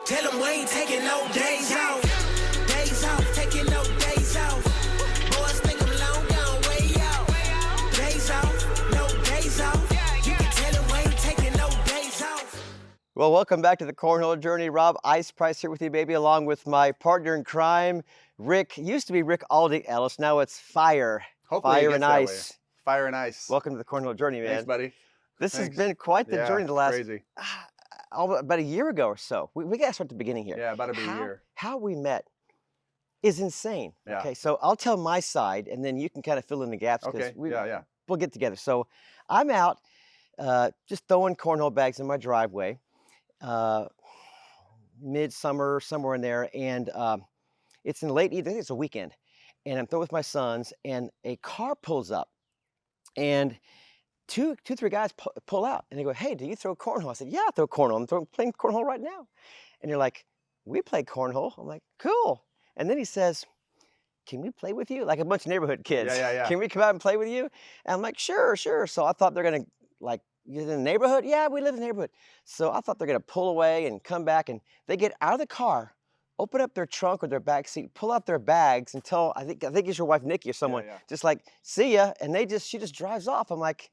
Tell them we ain't taking no days off. Days off, taking no days off. Boys think I'm long gone way out. Days off, no days off. You can tell them we ain't taking no days off. Well, welcome back to the Cornhole Journey. Rob Ice Price here with you, baby, along with my partner in crime, Rick. Used to be Rick Aldi Ellis. Now it's Fire. Hopefully Fire and Ice. Fire and Ice. Welcome to the Cornhole Journey, man. Thanks, buddy. This Thanks. has been quite the journey the last crazy. About a year ago or so. We got to start at the beginning here. Yeah, about a year. How we met is insane. Yeah. Okay, so I'll tell my side, and then you can kind of fill in the gaps. Okay. We'll get together. So I'm out just throwing cornhole bags in my driveway, midsummer, somewhere in there, and it's in late evening. I think it's a weekend, and I'm throwing with my sons, and a car pulls up, and two, three guys pull out, and they go, "Hey, do you throw cornhole?" I said, "Yeah, I throw cornhole. I'm playing cornhole right now." And they're like, "We play cornhole." I'm like, "Cool." And then he says, "Can we play with you?" Like a bunch of neighborhood kids. Yeah. "Can we come out and play with you?" And I'm like, "Sure." So I thought they're gonna, like, "You're in the neighborhood?" "Yeah, we live in the neighborhood." So I thought they're gonna pull away and come back, and they get out of the car, open up their trunk or their back seat, pull out their bags, and tell, I think it's your wife Nikki or someone, just like, "See ya," and she just drives off. I'm like,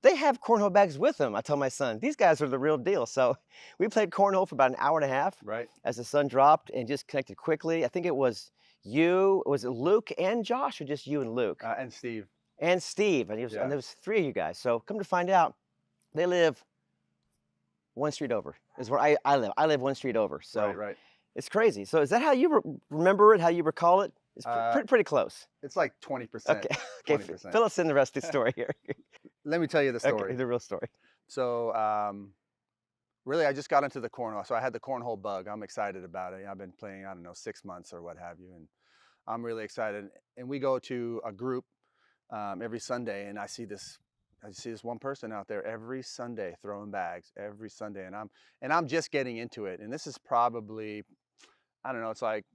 they have cornhole bags with them. I tell my son, these guys are the real deal. So we played cornhole for about an hour and a half. Right. As the sun dropped, and just connected quickly. I think it was was it Luke and Josh, or just you and Luke? And Steve. And Steve, and there was three of you guys. So come to find out, they live one street over. Is where I live. I live one street over. So Right. it's crazy. So is that how you remember it? How you recall it? It's pretty close. It's like 20%. Okay. 20%. Fill us in the rest of the story here. Let me tell you the story. Okay, the real story. So really, I just got into the cornhole. So I had the cornhole bug. I'm excited about it. I've been playing, I don't know, 6 months or what have you. And I'm really excited. And we go to a group every Sunday, and I see this one person out there every Sunday throwing bags every Sunday. And I'm just getting into it. And this is probably, I don't know, it's like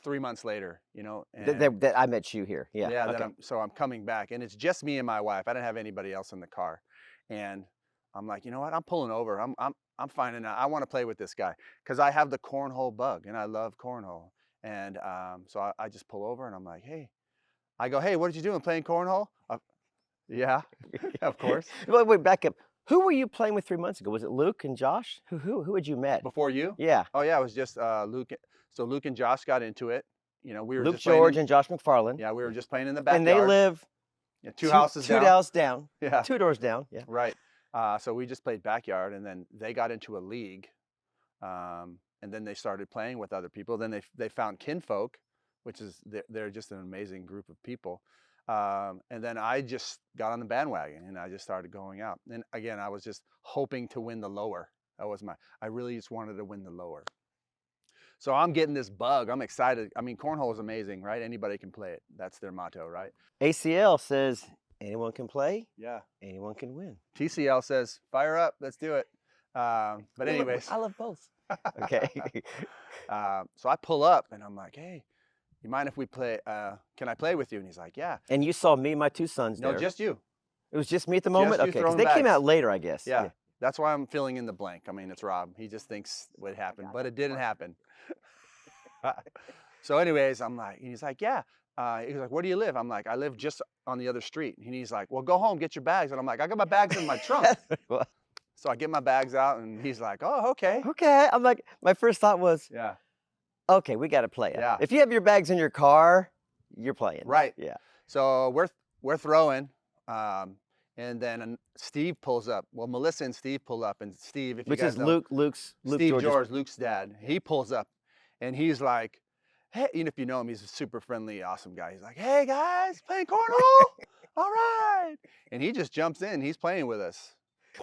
3 months later, you know. That I met you here. Yeah. Yeah. Okay. So I'm coming back, and it's just me and my wife. I didn't have anybody else in the car. And I'm like, you know what? I'm pulling over. I'm finding out. I want to play with this guy because I have the cornhole bug, and I love cornhole. And so I just pull over, and I'm like, hey. I go, "Hey, what are you doing? Playing cornhole?" Yeah, of course. Wait, back up. Who were you playing with 3 months ago? Was it Luke and Josh? Who had you met? Before you? Yeah. Oh yeah, it was just Luke. So Luke and Josh got into it. You know, we were Luke just playing George and Josh McFarland. Yeah, we were just playing in the backyard. And they live two houses down. 2 houses down. Yeah. 2 doors down. Yeah. Right. So we just played backyard, and then they got into a league, and then they started playing with other people. Then they found Kinfolk, which is they're just an amazing group of people. And then I just got on the bandwagon, and I just started going out. And again, I was just hoping to win the lower. I really just wanted to win the lower. So I'm getting this bug. I'm excited. I mean, cornhole is amazing, right? Anybody can play it. That's their motto, right? ACL says anyone can play. Yeah. Anyone can win. TCL says fire up. Let's do it. But anyways. I love both. Okay. So I pull up, and I'm like, "Hey, you mind if we play? Can I play with you?" And he's like, "Yeah." And you saw me and my 2 sons there. No, just you. It was just me at the moment? you Okay, because throwing they came bags. out later, I guess. Yeah. That's why I'm filling in the blank. I mean, it's Rob. He just thinks what happened, but it didn't happen. So anyways, I'm like, he's like, "Yeah." He's like, "Where do you live?" I'm like, "I live just on the other street." And he's like, "Well, go home, get your bags." And I'm like, "I got my bags in my trunk." So I get my bags out, and he's like, "Oh, okay." Okay. I'm like, my first thought was, Yeah. okay, we got to play it. Yeah. If you have your bags in your car, you're playing. Right. Yeah. So we're throwing, and then Steve pulls up. Well, Melissa and Steve pull up, and Steve, if Which you guys is know, Luke Steve George, Luke's dad. He pulls up, and he's like, "Hey," even if you know him, he's a super friendly, awesome guy. He's like, "Hey guys, playing cornhole? All right!" And he just jumps in. He's playing with us.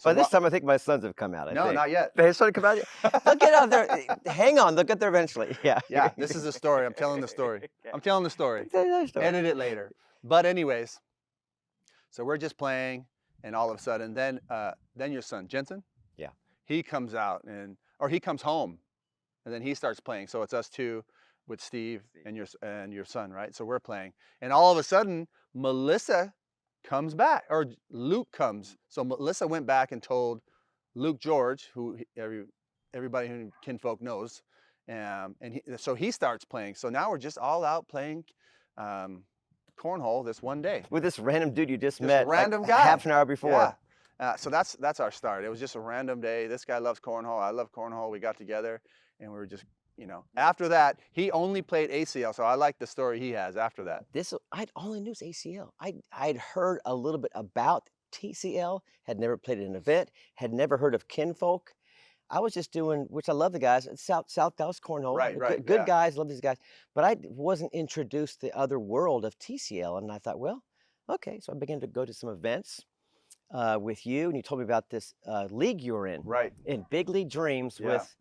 By this time, I think my sons have come out. I No, think. not yet. They started to come out. They'll get out there. Hang on, they'll get there eventually. Yeah. Yeah, this is the story. I'm telling the story. I'm telling the story. Tell you another story. Edit it later. But anyways, so we're just playing, and all of a sudden, then your son Jensen, Yeah. he comes out or he comes home, and then he starts playing. So it's us two with Steve and your son, right? So we're playing, and all of a sudden, Melissa comes back, or Luke comes. So Melissa went back and told Luke George, who everybody who Kinfolk knows. So he starts playing. So now we're just all out playing cornhole this one day. With this random dude you just met, random like guy. half an hour before. Yeah. So that's our start. It was just a random day. This guy loves cornhole. I love cornhole. We got together and we were just, you know, after that, he only played ACL. So I like the story he has after that. I only knew ACL. I'd heard a little bit about TCL, had never played at an event, had never heard of Kinfolk. I was just doing, which I love the guys, South Dallas Cornhole. Right, Good yeah. guys, love these guys. But I wasn't introduced to the other world of TCL. And I thought, well, okay. So I began to go to some events with you. And you told me about this league you were in. Right. In Big League Dreams Yeah. with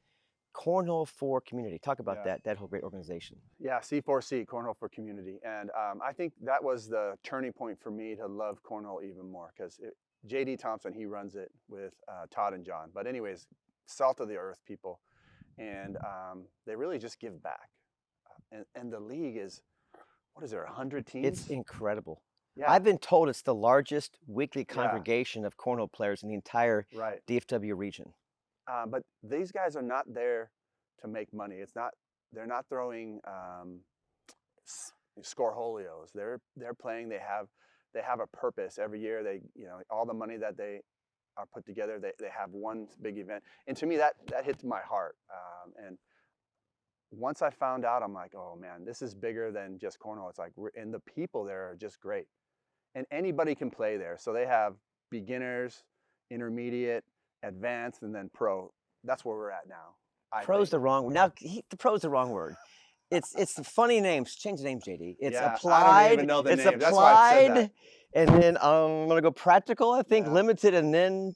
Cornhole for Community. Talk about Yeah. that whole great organization. Yeah, C4C, Cornhole for Community. And I think that was the turning point for me to love cornhole even more because JD Thompson, he runs it with Todd and John. But anyways, salt of the earth people. And they really just give back. And the league is, what is there, 100 teams? It's incredible. Yeah. I've been told it's the largest weekly congregation of cornhole players in the entire DFW region. But these guys are not there to make money. They're not throwing scoreholios. They're playing. They have a purpose every year. They, you know, all the money that they are put together, they have one big event. And to me, that hit my heart. And once I found out, I'm like, oh man, this is bigger than just cornhole. It's like, and the people there are just great. And anybody can play there. So they have beginners, intermediate, advanced, and then pro. That's where we're at now. Pro's the wrong word. Now, the pro's the wrong word. It's the funny names. Change the name, JD. It's applied. I don't even know the it's name. applied, That's why I said that. And then I'm gonna go practical. I think Yeah. limited, and then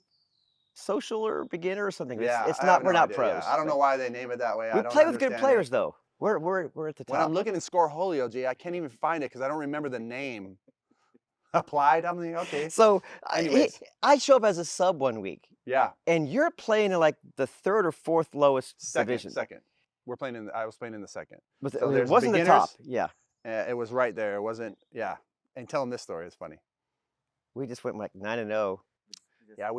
social or beginner or something. Yeah, It's I not. have We're no not idea, pros. yeah. I don't know why they name it that way. We I don't play with good understand players it. though. We're at the top. When I'm looking at Scoreholio, G, I can't even find it because I don't remember the name. Applied. I'm like, okay. So Anyways. I show up as a sub one week, Yeah. and you're playing in like the third or fourth lowest division. Second. I was playing in the second. So there's it wasn't the top. beginners. Yeah. It was right there. It wasn't. Yeah. And tell them this story. It's funny. We just went like 9-0. Yeah.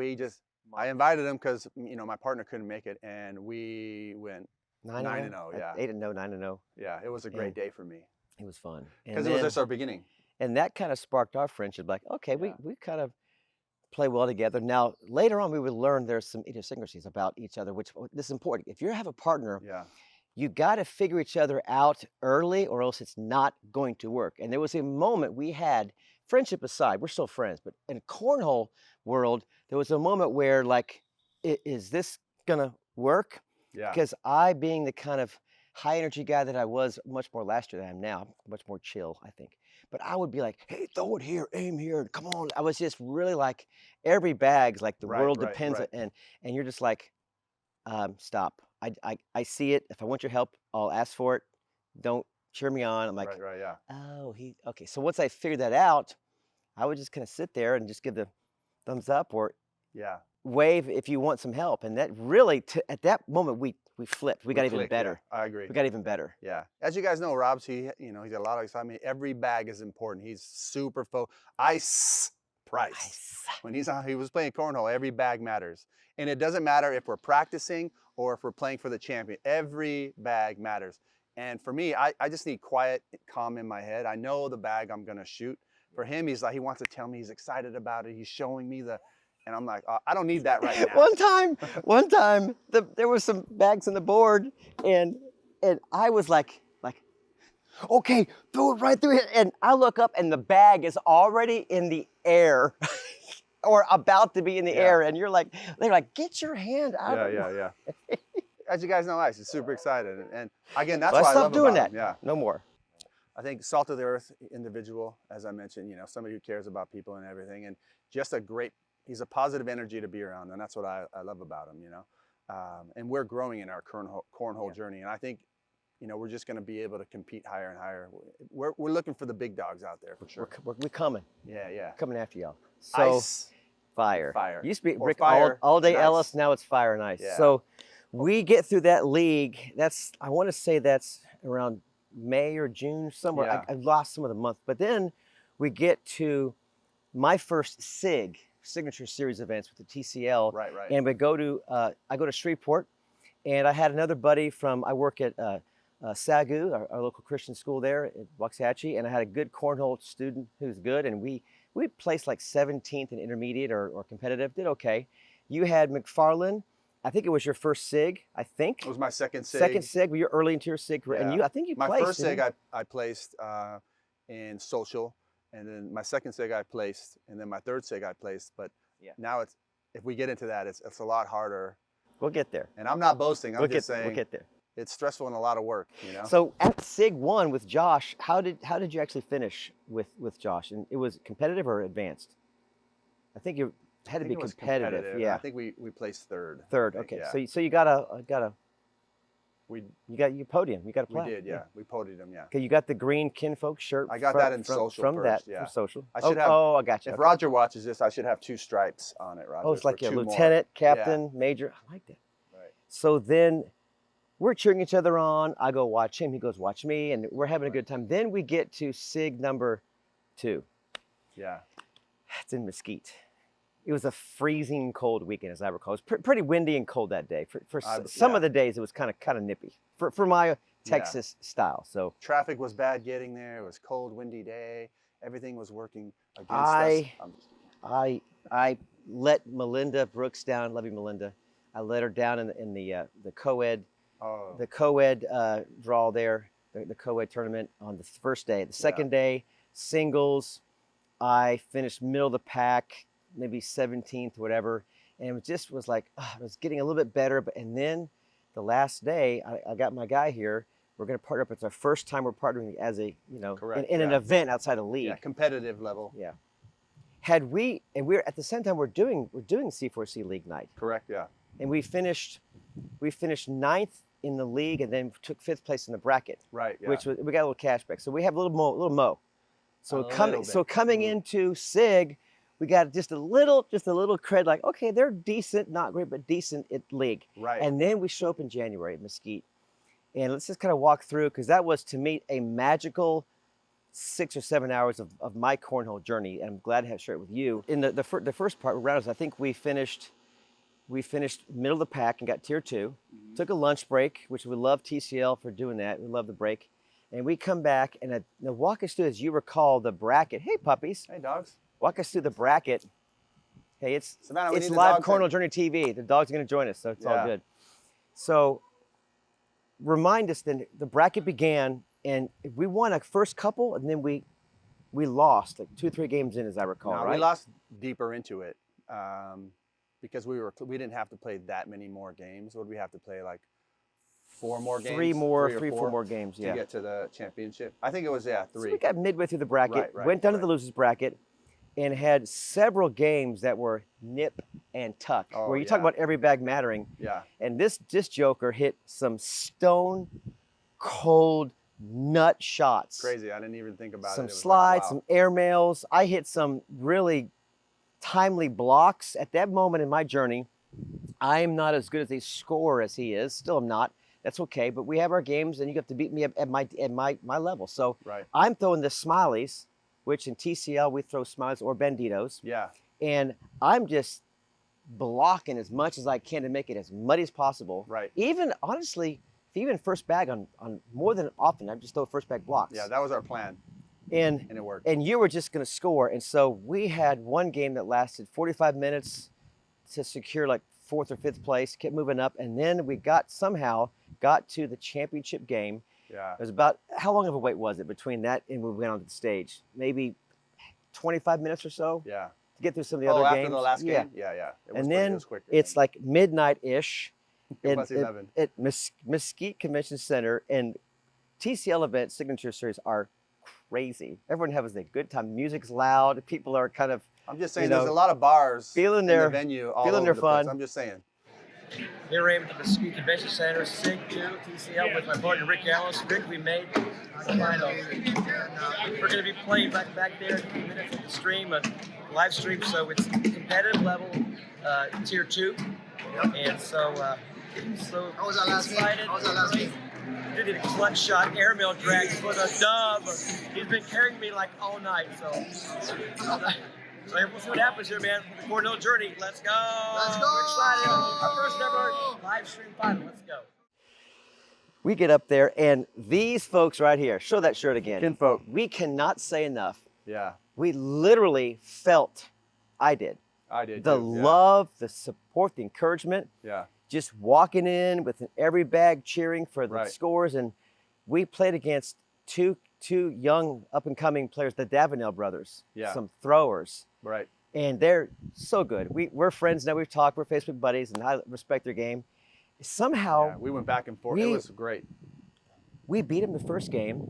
I invited them because my partner couldn't make it, and we went 9-0. Yeah. 8-0, 9-0. Yeah. It was a great day for me It was fun. because it was just our beginning. And that kind of sparked our friendship. Like, okay, Yeah. we kind of play well together. Now, later on, we would learn there's some idiosyncrasies about each other, which this is important. If you have a partner, Yeah. you got to figure each other out early or else it's not going to work. And there was a moment we had, friendship aside, we're still friends, but in cornhole world, there was a moment where like, is this going to work? Yeah. Because I, being the kind of high energy guy that I was much more last year than I am now, I'm much more chill, I think. But I would be like, hey, throw it here, aim here, come on. I was just really like, every bag's like the world depends. And you're just like, stop. I see it. If I want your help, I'll ask for it. Don't cheer me on. I'm like, Right, yeah. oh, okay. So once I figured that out, I would just kind of sit there and just give the thumbs up or Yeah. wave if you want some help. And that really, at that moment, we flipped. We got even clicked, better. Yeah, I agree. We got even better. Yeah. As you guys know, Rob's, he's got a lot of excitement. Every bag is important. He's super price. When he was playing cornhole, every bag matters. And it doesn't matter if we're practicing or if we're playing for the champion. Every bag matters. And for me, I just need quiet, calm in my head. I know the bag I'm going to shoot. For him, he's like, he wants to tell me he's excited about it. He's showing me and I'm like, I don't need that right now. One time, there was some bags on the board, and I was like, okay, throw it right through here. And I look up, and the bag is already in the air, or about to be in the air. And they're like, get your hand out of it. Yeah. As you guys know, Ice is super excited, and again, that's So why I I love stopped doing about that. him. Yeah. No more. I think salt of the earth individual, as I mentioned, somebody who cares about people and everything, and just he's a positive energy to be around, and that's what I love about him, and we're growing in our cornhole journey, and I think, we're just going to be able to compete higher and higher. We're looking for the big dogs out there for sure. We're coming. Yeah. Coming after y'all. So, Ice. Fire. Used to be Or Rick fire all day and Ellis, ice. now it's fire and ice. Yeah. So we get through that league. I want to say that's around May or June, somewhere. Yeah. I lost some of the month. But then we get to my first signature series events with the TCL. Right. And I go to Shreveport, And I had another buddy I work at SAGU, our local Christian school there at Waxahachie, and I had a good cornhole student who's good, and we placed like 17th in intermediate or competitive, did okay. You had McFarland, I think it was your first SIG, I think. It was my second SIG. Second SIG, were you early into your SIG career? Yeah. And I think you my placed. My first SIG I placed in social, and then my second SIG I placed, and then my third SIG I placed, but now if we get into that, it's a lot harder. We'll get there. And I'm not boasting, I'm just saying. We'll get there. It's stressful and a lot of work, you know? So at SIG 1 with Josh, how did you actually finish with Josh? And it was competitive or advanced? I think you had to be competitive. Yeah. I think we placed third. Third, okay. Yeah. So you got your podium. You got a plaque. We did, yeah. We podiumed him, yeah. Okay, you got the green Kinfolk shirt. I got that in social from first, from social. I should have. Oh, I got you. If Roger watches this, I should have 2 stripes on it, Roger. Oh, it's like a lieutenant, captain, major. I like that. Right. So then we're cheering each other on. I go watch him. He goes watch me, and we're having a good time. Then we get to SIG number 2. Yeah. It's in Mesquite. It was a freezing cold weekend, as I recall. It was pretty windy and cold that day. For some of the days, it was kind of nippy for my Texas style. So traffic was bad getting there. It was cold, windy day. Everything was working against us. I let Melinda Brooks down. Love you, Melinda. I let her down in the co-ed. Oh. The co-ed draw there, the co-ed tournament on the first day. The second day, singles, I finished middle of the pack, maybe 17th, whatever. And it just was like, it was getting a little bit better. And then the last day, I got my guy here. We're going to partner up. It's our first time we're partnering as a, in an event outside a league. Yeah, competitive level. Yeah. And we're at the same time we're doing C4C League night. Correct, yeah. And we finished 9th in the league, and then took 5th place in the bracket. Right. Yeah. Which we got a little cash back. So we have a little mo. So coming into SIG, we got just a little cred. Like, okay, they're decent, not great, but decent at league. Right. And then we show up in January at Mesquite, and let's just kind of walk through, because that was to me a magical 6 or 7 hours of my cornhole journey, and I'm glad to have shared it with you. In the first part, rounds, I think we finished middle of the pack and got tier 2. Took a lunch break, which we love TCL for doing that. We love the break. And we come back and walk us through, as you recall, the bracket. Hey, puppies. Hey, dogs. Walk us through the bracket. Hey, it's Savannah, it's live Cornhole Journey TV. The dog's going to join us, so it's all good. So remind us then, the bracket began, and we won a first couple, and then we lost like 2 or 3 games in, as I recall, right? We lost deeper into it. Because we didn't have to play that many more games. What did we have to play, like 4 more games? 3 or 4 more games, yeah. To get to the championship. I think it was, 3. So we got midway through the bracket, went down to the losers bracket, and had several games that were nip and tuck, where you talk about every bag mattering. Yeah. And this joker hit some stone cold nut shots. Crazy, I didn't even think about it. Some slides, some airmails. I hit some really timely blocks. At that moment in my journey, I'm not as good as a scorer as he is. Still am not. That's okay. But we have our games, and you have to beat me at my level. So I'm throwing the smileys, which in TCL we throw smileys or banditos. Yeah. And I'm just blocking as much as I can to make it as muddy as possible. Right. Even honestly, even first bag on more than often, I just throw first bag blocks. Yeah, that was our plan. And it worked. And you were just going to score. And so we had one game that lasted 45 minutes to secure like 4th or 5th place, kept moving up. And then we somehow got to the championship game. Yeah. It was about, how long of a wait was it between that and we went onto the stage? Maybe 25 minutes or so? Yeah. To get through some of the other games. After the last game? Yeah. And then it's like midnight-ish at Mesquite Convention Center, and TCL events, Signature Series, are crazy. Everyone has a good time. Music's loud. People are kind of, I'm just saying, there's a lot of bars feeling in the venue all over their the fun. place. I'm just saying. Here I am at the Mesquite Convention Center, SIG 2 TCL with my partner Rick Ellis. Rick, we made the final. We're going to be playing back there in a few minutes with the stream, a live stream. So it's competitive level, tier 2. And so How was that last game? Did a clutch shot, airmail drag for the dub. He's been carrying me like all night, so So we'll see what happens here, man. The Cornhole journey. Let's go. Let's go. We're excited. Our first ever live stream final. Let's go. We get up there, and these folks right here, show that shirt again. Kinfolk. We cannot say enough. Yeah, We literally felt, I did, I did. the too. Yeah. love, the support, the encouragement. Yeah. Just walking in with every bag cheering for the Right. scores. And we played against two young up-and-coming players, the Davenell brothers, Yeah. some throwers. Right. And they're so good. We're friends now. We've talked. We're Facebook buddies, and I respect their game. Somehow, Yeah, we went back and forth. It was great. we beat them the first game.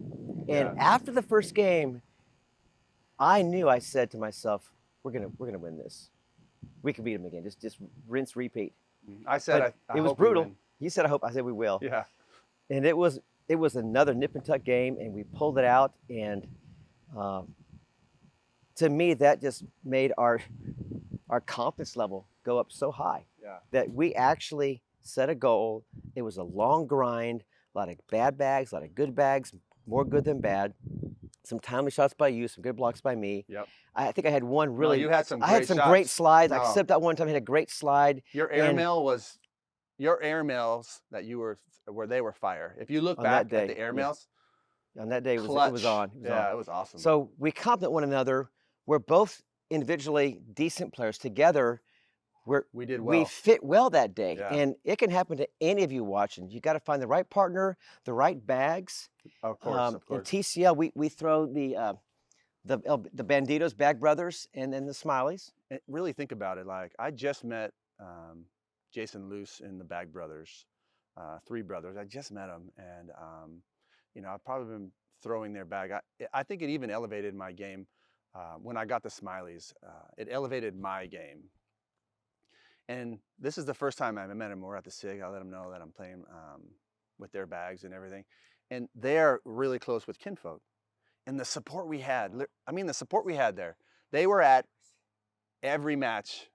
And Yeah. after the first game, I knew, I said to myself, we're gonna win this. We can beat them again. Just rinse, repeat. I said But I it was hope we brutal. win. He said, I hope. I said, we will. Yeah. And it was another nip and tuck game, and we pulled it out. And to me, that just made our confidence level go up so high Yeah. that we actually set a goal. It was a long grind, a lot of bad bags, a lot of good bags, more good than bad. Some timely shots by you, some good blocks by me. Yep. I think I had one really. you had some I had great some shots. great slides. I No. slipped out one time. I had a great slide Your And- airmails that you were where they were fire. If you look On back that at the day, yeah. airmails, on that day. It was clutch. on. It was yeah, on. it was awesome. So we compliment one another. We're both individually decent players. Together, we did well. we fit well that day. Yeah. And it can happen to any of you watching. You got to find the right partner, the right bags. Of course, of In course. TCL, we throw the Banditos, Bag Brothers, and then the Smileys. And really think about it. Like I just met Jason Luce and the Bag Brothers, three brothers. I just met them, and I've probably been throwing their bag. I think it even elevated my game when I got the Smileys. It elevated my game. And this is the first time I met them. We're at the SIG. I let them know that I'm playing with their bags and everything. And they are really close with Kinfolk. And the support we had, the support we had there, they were at every match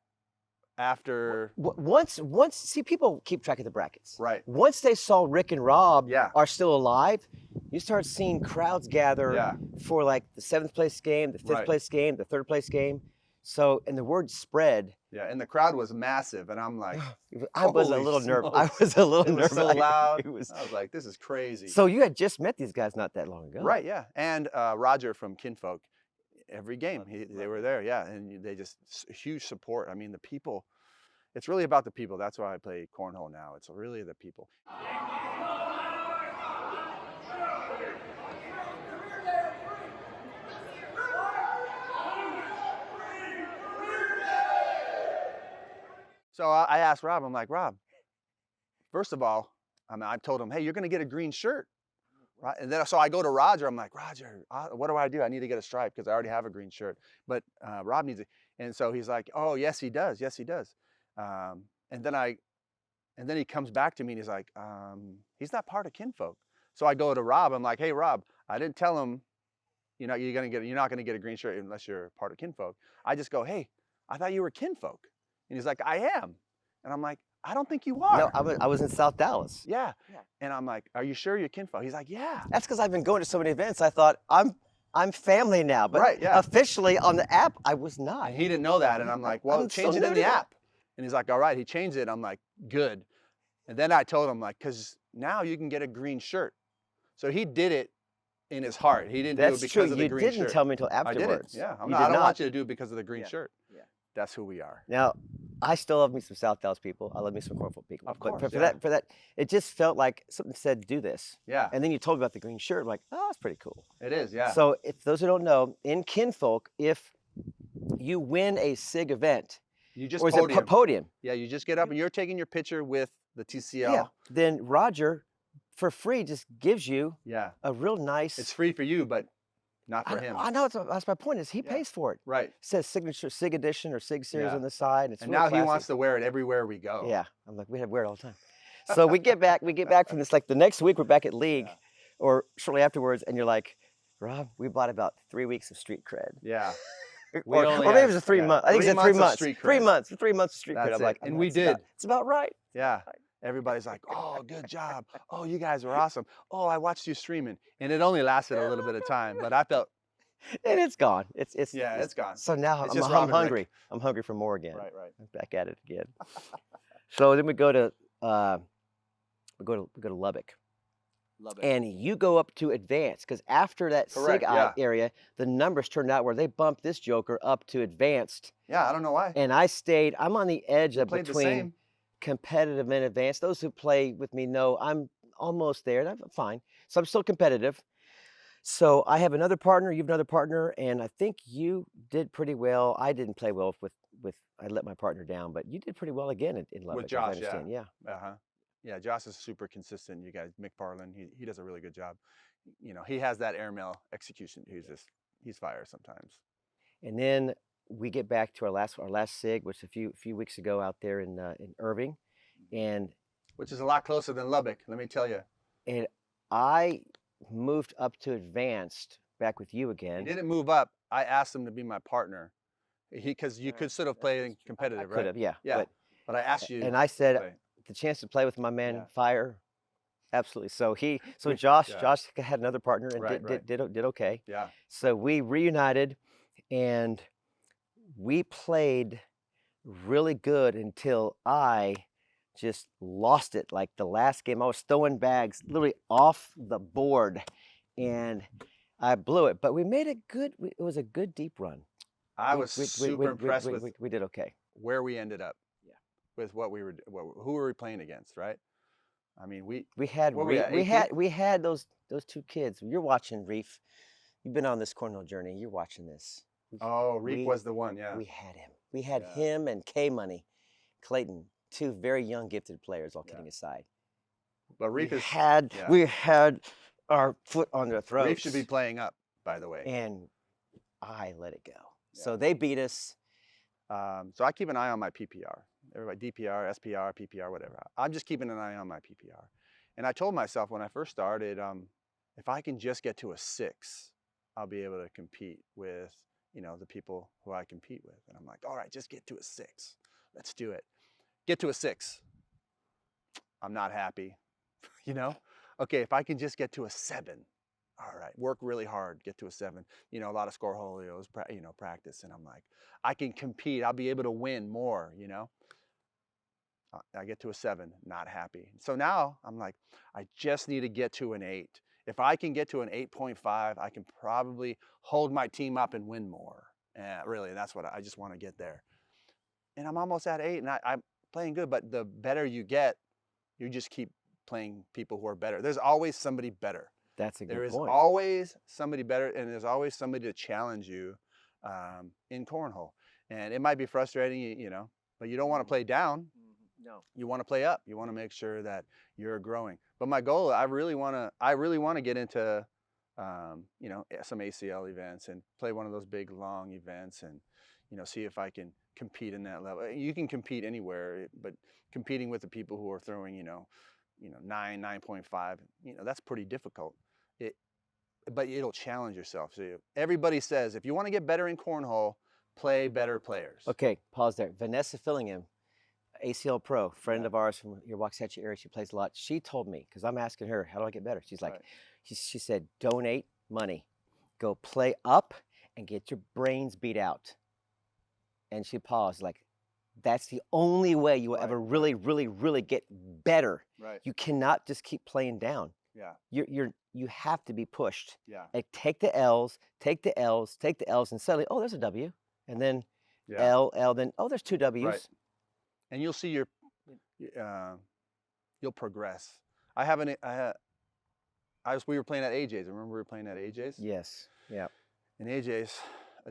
after. Once, see, people keep track of the brackets. Right. Once they saw Rick and Rob Yeah. are still alive, you start seeing crowds gather Yeah. for like the 7th place game, the 5th Right. place game, the 3rd place game. So, and the word spread. Yeah, and the crowd was massive, and I'm like, I was a Holy little nervous. I smokes. was a little it was nervous. so loud. It was- I was like, this is crazy. So you had just met these guys not that long ago. Right, yeah, and Roger from Kinfolk, every game they were there, yeah, and they just huge support. I mean, the people. It's really about the people. That's why I play cornhole now. It's really the people. So I asked Rob, I'm like, Rob, first of all, I told him, hey, you're going to get a green shirt. Right? And then so I go to Roger, I'm like, Roger, what do I do? I need to get a stripe because I already have a green shirt. But Rob needs it. And so he's like, oh, yes, he does. Yes, he does. And then he comes back to me and he's like, he's not part of Kinfolk. So I go to Rob, I'm like, hey, Rob, I didn't tell him, you're not going to get a green shirt unless you're part of Kinfolk. I just go, hey, I thought you were Kinfolk. And he's like, I am. And I'm like, I don't think you are. No, I was in South Dallas. Yeah. And I'm like, are you sure you're Kinfolk? He's like, yeah. That's because I've been going to so many events. I thought I'm family now, but Right, yeah. officially on the app, I was not. And he didn't know that. And I'm like, well, I'm change so it in new the to that. app. And he's like, all right. He changed it. I'm like, good. And then I told him, like, because now you can get a green shirt. So he did it in his heart. He didn't do That's it because true. of the you green shirt. didn't tell me until I afterwards. didn't. Yeah. You I did don't not. want you to do it because of the green Yeah. shirt. Yeah. That's who we are. Now, I still love me some South Dallas people. I love me some Cornhole people. Of But course, for yeah. that, it just felt like something said, do this. Yeah, And then you told me about the green shirt. I'm like, oh, that's pretty cool. it is. Yeah. So if those who don't know, in Kinfolk, if you win a SIG event, you just or is podium. it podium? Yeah, you just get up and you're taking your picture with the TCL. Yeah. Then Roger, for free, just gives you Yeah. a real nice. It's free for you, but not for him. I know. That's my point. Is he Yeah. pays for it? Right. It says signature SIG edition or SIG series Yeah. on the side. And it's And real now he classy. wants to wear it everywhere we go. Yeah, I'm like, we had to wear it all the time. So we get back from this, like the next week we're back at League, Yeah. or shortly afterwards, and you're like, Rob, we bought about 3 weeks of street cred. Yeah. We Or only maybe it had- was a 3 yeah, month. I think 3 it said 3 months of months. street 3 cred. months. 3 months of street cred. That's I'm it. like, And oh, we it's did. it's about right. Yeah. Everybody's like, oh, good job. Oh, you guys were awesome. Oh, I watched you streaming. And it only lasted a little bit of time, but I felt And it's gone. Yeah, it's gone. So now It's I'm, just I'm Robin Rick. hungry. I'm hungry for more again. Right, right. I'm back at it again. So then we go to Lubbock. Love it. And you go up to advanced because after that Correct, Sig Eye yeah. area, the numbers turned out where they bumped this joker up to advanced. Yeah, I don't know why. And I'm on the edge of Played the between same. competitive and advanced. Those who play with me know I'm almost there, and I'm fine. So I'm still competitive. So I have another partner, you have another partner, and I think you did pretty well. I didn't play well with I let my partner down, but you did pretty well again in Lubbock, With Josh, as I understand. Yeah. Uh-huh. Yeah, Josh is super consistent. You guys, McFarland, he does a really good job. You know, he has that airmail execution. He's fire sometimes. And then we get back to our last Sig, which a few weeks ago out there in Irving, and Which is a lot closer than Lubbock, let me tell you. and I moved up to advanced back with you He again. didn't move up. I asked him to be my partner. Because you could sort of play competitive, Could right? have, yeah. Yeah. But I asked you. And I said play. the chance to play with my man Yeah. Fire, absolutely. So Josh Yeah. had another partner and Right. did okay. Yeah. So we reunited, and we played really good until I just lost it. Like the last game, I was throwing bags literally off the board, and I blew it. But we made it good. It was a good deep run. I was super impressed with we did okay. where we ended up. Yeah. With what we were, who were we playing against, right? I mean, We had what were we at, we had those two kids. You're watching, Reef. You've been on this cornhole journey. You're watching this. oh, Reef was the one, yeah. We had him. We had Yeah. him and K Money, Clayton, two very young, gifted players. All kidding aside, But Reef we had our foot on their throats. Reef should be playing up, by the way. And I let it go. Yeah. So they beat us. So I keep an eye on my PPR. Everybody, DPR, SPR, PPR, whatever. I'm just keeping an eye on my PPR. And I told myself when I first started, if I can just get to a 6, I'll be able to compete with, you know, the people who I compete with. And I'm like, all right, just get to a 6. Let's do it. Get to a 6. I'm not happy, you know? Okay, if I can just get to a 7, all right, work really hard, get to a 7. You know, a lot of scoreholios, practice. And I'm like, I can compete. I'll be able to win more, you know? I get to a 7, not happy. So now I'm like, I just need to get to an 8. If I can get to an 8.5, I can probably hold my team up and win more. Really, that's what I just want to get there. And I'm almost at 8, and I'm playing good, but the better you get, you just keep playing people who are better. There's always somebody better. That's a good point. There is always somebody better, and there's always somebody to challenge you in cornhole. And it might be frustrating, you know, but you don't want to play down. No. You want to play up. You want to make sure that you're growing. But my goal, I really want to get into, you know, some ACL events and play one of those big long events, and, you know, see if I can compete in that level. You can compete anywhere, but competing with the people who are throwing, you know, 9.5, you know, that's pretty difficult. But it'll challenge yourself. So everybody says, if you want to get better in cornhole, play better players. Okay, pause there. Vanessa Fillingham, ACL pro, friend of ours from your Waxahachie area. She plays a lot. She told me, because I'm asking her, how do I get better? She's like, she said, donate money. Go play up and get your brains beat out. And she paused, like, that's the only way you will ever really, really, really get better. Right. You cannot just keep playing down. Yeah. You have to be pushed. Yeah. Like, take the L's, take the L's, take the L's, and suddenly, oh, there's a W. And then Yeah. L, then, oh, there's 2 W's. Right. And you'll see you'll progress. We were playing at AJ's. Remember we were playing at AJ's? Yes. Yeah. And AJ's,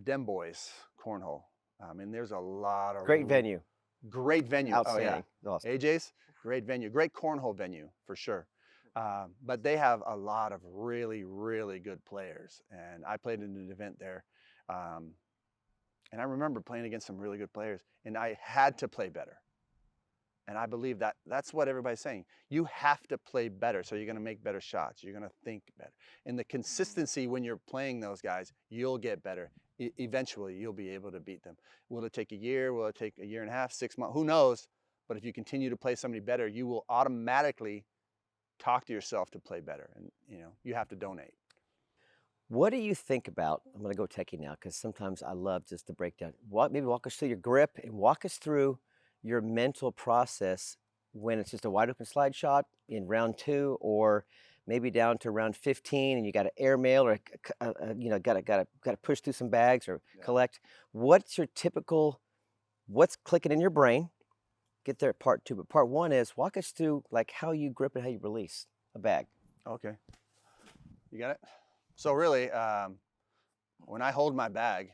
Dem Boys Cornhole. And there's a lot of Great venue. Great venue. Outstanding. Oh, yeah. Awesome. AJ's, great venue. Great cornhole venue for sure. But they have a lot of really, really good players. And I played in an event there. And I remember playing against some really good players. And I had to play better. And I believe that that's what everybody's saying. You have to play better, so you're going to make better shots. You're going to think better. And the consistency when you're playing those guys, you'll get better. Eventually, you'll be able to beat them. Will it take a year? Will it take a year and a half, 6 months? Who knows? But if you continue to play somebody better, you will automatically talk to yourself to play better. And, you know, you have to donate. What do you think about, I'm going to go techie now because sometimes I love just to break down. Maybe walk us through your grip and walk us through your mental process when it's just a wide open slide shot in round 2, or maybe down to round 15 and you got to airmail or got to push through some bags or collect. What's your typical, what's clicking in your brain? Get there at part 2, but part 1 is walk us through like how you grip and how you release a bag. Okay, you got it. So really, when I hold my bag,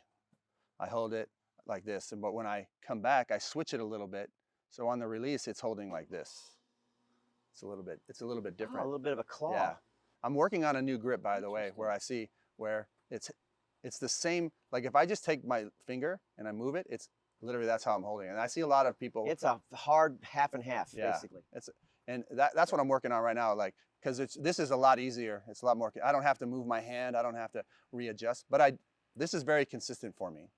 I hold it like this, but when I come back, I switch it a little bit. So on the release, it's holding like this. It's a little bit different. Oh, a little bit of a claw. Yeah, I'm working on a new grip, by the way, where I see where it's the same. Like if I just take my finger and I move it, it's literally that's how I'm holding it. And I see a lot of people. It's a hard half and half, basically. And that's what I'm working on right now. Like, because this is a lot easier. It's a lot more. I don't have to move my hand. I don't have to readjust. But this is very consistent for me.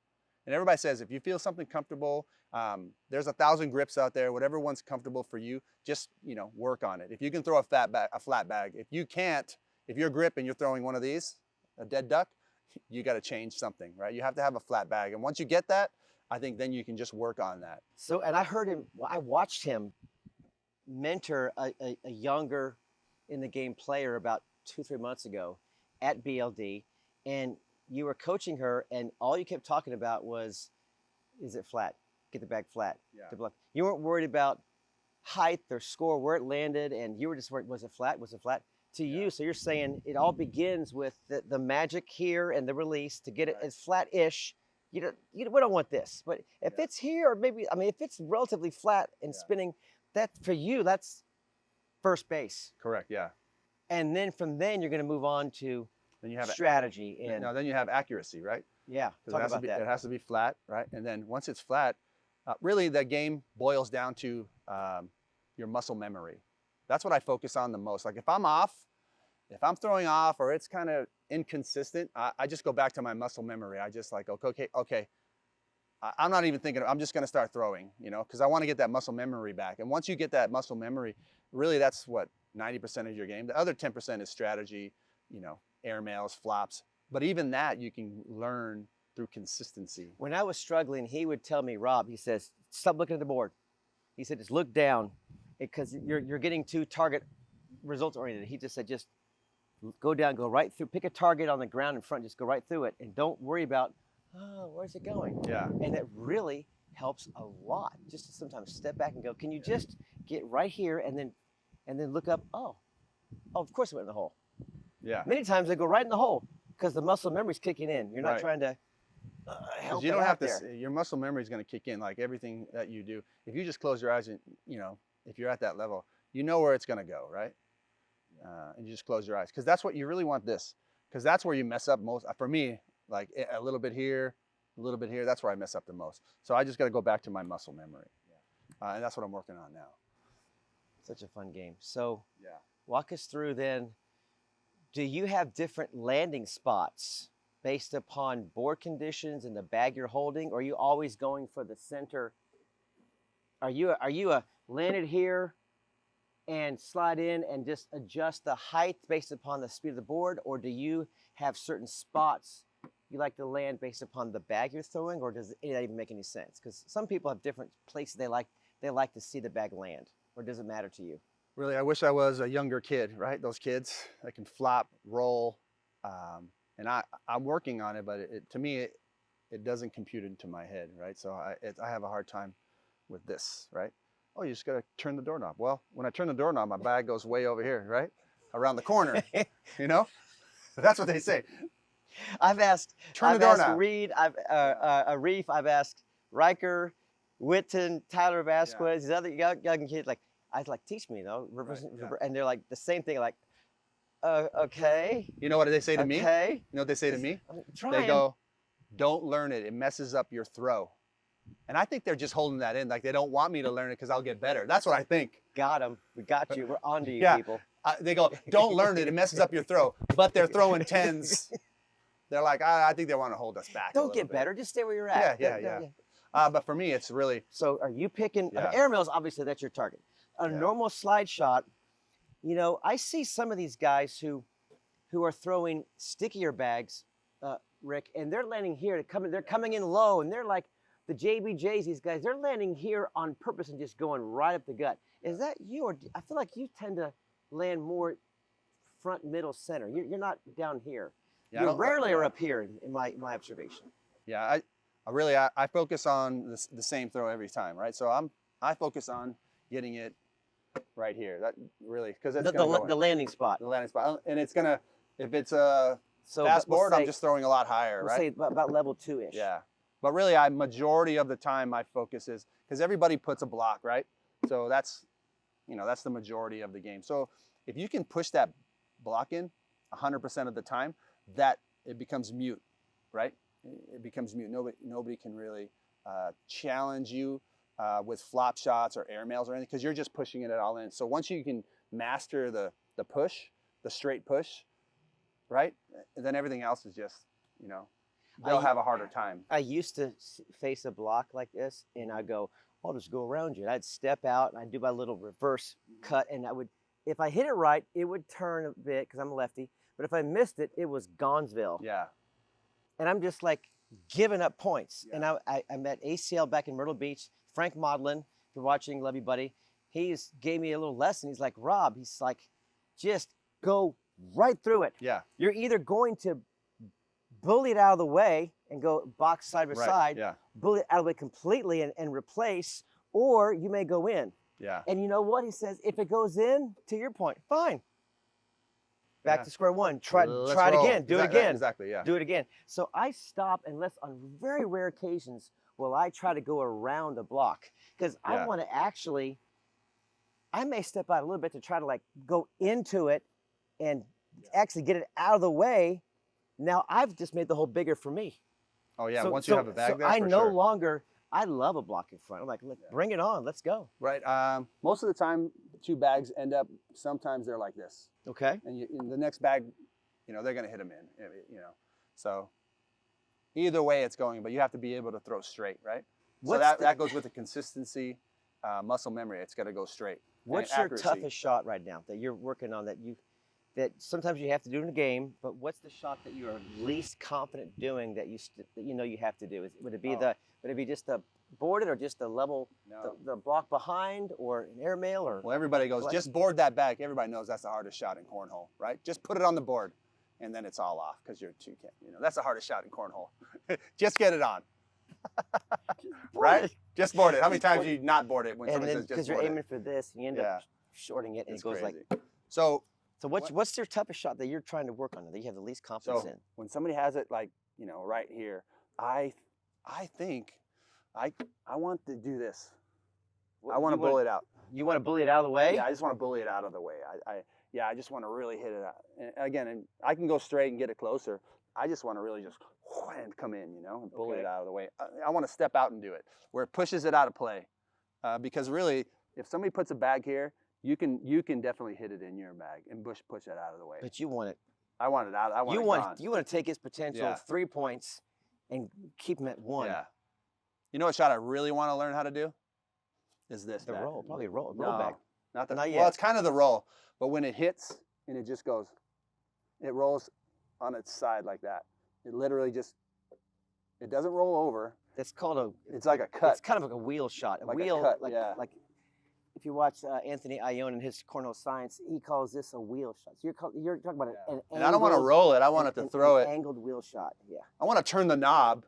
And everybody says if you feel something comfortable, there's 1,000 grips out there. Whatever one's comfortable for you, just work on it. If you can throw a flat bag, if you can't, if you're grip and you're throwing one of these, a dead duck, you got to change something, right? You have to have a flat bag. And once you get that, I think then you can just work on that. So, and I heard him. I watched him mentor a younger in the game player about 2-3 months ago at BLD, and you were coaching her, and all you kept talking about was, is it flat? Get the bag flat. Yeah. You weren't worried about height or score, where it landed, and you were just worried, was it flat? Was it flat? To you, so you're saying it all begins with the magic here and the release to get it as flat-ish. We don't want this, but if it's here, or maybe, if it's relatively flat and spinning, that for you, that's first base. Correct, yeah. And then from then, you're going to move on to then you have strategy. And then you have accuracy, right? Yeah, talk about that. It has to be flat, right? And then once it's flat, really the game boils down to your muscle memory. That's what I focus on the most. Like if I'm off, if I'm throwing off or it's kind of inconsistent, I just go back to my muscle memory. I just like, okay. I'm not even thinking, I'm just going to start throwing, because I want to get that muscle memory back. And once you get that muscle memory, really that's what 90% of your game. The other 10% is strategy, airmails, flops. But even that you can learn through consistency. When I was struggling, he would tell me, Rob, he says, stop looking at the board. He said, just look down because you're getting too target results oriented. He just said, just go down, go right through, pick a target on the ground in front, just go right through it and don't worry about, oh, where's it going? Yeah. And that really helps a lot. Just to sometimes step back and go, can you just get right here and then look up, oh, of course it went in the hole. Yeah. Many times they go right in the hole because the muscle memory's kicking in. You're not trying to help you don't have to, there. your muscle memory is going to kick in like everything that you do. If you just close your eyes and, if you're at that level, you know where it's going to go, right? And you just close your eyes because that's what you really want this, because that's where you mess up most. For me, like a little bit here, that's where I mess up the most. So I just got to go back to my muscle memory. And that's what I'm working on now. Such a fun game. So yeah, walk us through then. Do you have different landing spots based upon board conditions and the bag you're holding, or are you always going for the center? Are you a landed here and slide in and just adjust the height based upon the speed of the board, or do you have certain spots you like to land based upon the bag you're throwing, or does that even make any sense? Because some people have different places they like to see the bag land, or does it matter to you? Really, I wish I was a younger kid, right? Those kids that can flop, roll, and I'm working on it, but to me, it doesn't compute into my head, right? So I have a hard time with this, right? Oh, you just got to turn the doorknob. Well, when I turn the doorknob, my bag goes way over here, right? Around the corner, That's what they say. I've asked Reed, Reef, I've asked Riker, Witten, Tyler Vasquez, these other young kids, like, I was like, teach me, and they're like the same thing, like, okay. You know what they say to me? Okay. You know what they say to me? They They go, don't learn it. It messes up your throw. And I think they're just holding that in, like they don't want me to learn it because I'll get better. That's what I think. Got them. We got you. We're on to you, people. They go, don't learn it. It messes up your throw. But they're throwing 10s. They're like, I think they want to hold us back. Don't get better. Just stay where you're at. Yeah. But for me, it's really. So are you picking, airmails, obviously that's your target. A normal slide shot, I see some of these guys who who are throwing stickier bags, Rick, and they're landing here. They're coming in low, and they're like the JBJs. These guys, they're landing here on purpose and just going right up the gut. Is that you, or I feel like you tend to land more front, middle, center. You're not down here. Yeah, You rarely are up here in my observation. Yeah, I focus on the same throw every time, right? So I focus on getting it right here. That really, because it's The landing spot. the landing spot, and it's gonna, if it's a So fast let's board, say- I'm just throwing a lot higher, Let's right? say about level 2-ish. Yeah, but really, majority of the time my focus is, because everybody puts a block, right? So that's the majority of the game. So if you can push that block in 100% of the time, that it becomes mute, right? It becomes mute. Nobody can really challenge you with flop shots or airmails or anything, because you're just pushing it all in. So once you can master the push, the straight push, right? And then everything else is just, they'll have a harder time. I used to face a block like this, and I'd go, I'll just go around you. And I'd step out, and I'd do my little reverse cut, and if I hit it right, it would turn a bit, because I'm a lefty. But if I missed it, it was Gonzville. Yeah. And I'm just like giving up points. Yeah. And I met ACL back in Myrtle Beach. Frank Modlin, if you're watching, love you, buddy. He gave me a little lesson. He's like, Rob, he's like, just go right through it. Yeah. You're either going to bully it out of the way and go box side by Right. side, Yeah. bully it out of the way completely and replace, or you may go in. Yeah. And you know what? He says, if it goes in, to your point, fine. Back Yeah. to square one. Try Let's it roll. again. Do it again. Exactly. Yeah. Do it again. So I stop, unless on very rare occasions will I try to go around a block, because I Yeah. want to actually, I may step out a little bit to try to like go into it and actually get it out of the way. Now I've just made the hole bigger for me. Oh yeah. So- Once you have a bag so there, I for no sure. longer, I love a block in front. I'm like, bring it on. Let's go. Right. Most of the time, 2 bags end up. Sometimes they're like this, Okay. and in the next bag, they're gonna hit them in. So either way it's going, but you have to be able to throw straight, right? What's so the- that goes with the consistency, muscle memory. It's got to go straight. What's and your accuracy. toughest shot right now that you're working on that sometimes you have to do in a game, but what's the shot that you are least confident doing that you have to do? Would it be just the boarded, or just the level, No. the block behind, or an airmail, or Well, everybody goes, What? just board that bag. Everybody knows that's the hardest shot in cornhole, right? Just put it on the board, and then it's all off because you're too. That's the hardest shot in cornhole. Just get it on, right? Just board it. How many times do you not board it when and somebody then says because just you're board aiming it? for this, and you end Yeah. up shorting it, and It's it goes crazy. like. So So what's your toughest shot that you're trying to work on that you have the least confidence in? when somebody has it like right here, I think I want to do this. I want to bully it out. You want to bully it out of the way? Yeah, I just want to bully it out of the way. I just want to really hit it out. And again, I can go straight and get it closer. I just want to really just and come in, and bully Okay. it out of the way. I want to step out and do it where it pushes it out of play. Because really, if somebody puts a bag here, you can definitely hit it in your bag and push it out of the way. But you want it. I want it out. I want You it want gone. you want to take his potential Yeah. 3 points and keep him at 1. Yeah. You know what shot I really want to learn how to do? Is this The bag. roll, probably roll No, back. not the. Not Well, yet. it's kind of the roll, but when it hits and it just goes, it rolls on its side like that. It literally just, it doesn't roll over. It's called It's like a cut. It's kind of like a wheel shot. Like a wheel, cut, like, yeah. like if you watch Anthony Ione and his Cornhole Science, he calls this a wheel shot. So you're talking about an And I don't want to angled- roll it. I want it to throw an it. angled wheel shot. Yeah. I want to turn the knob.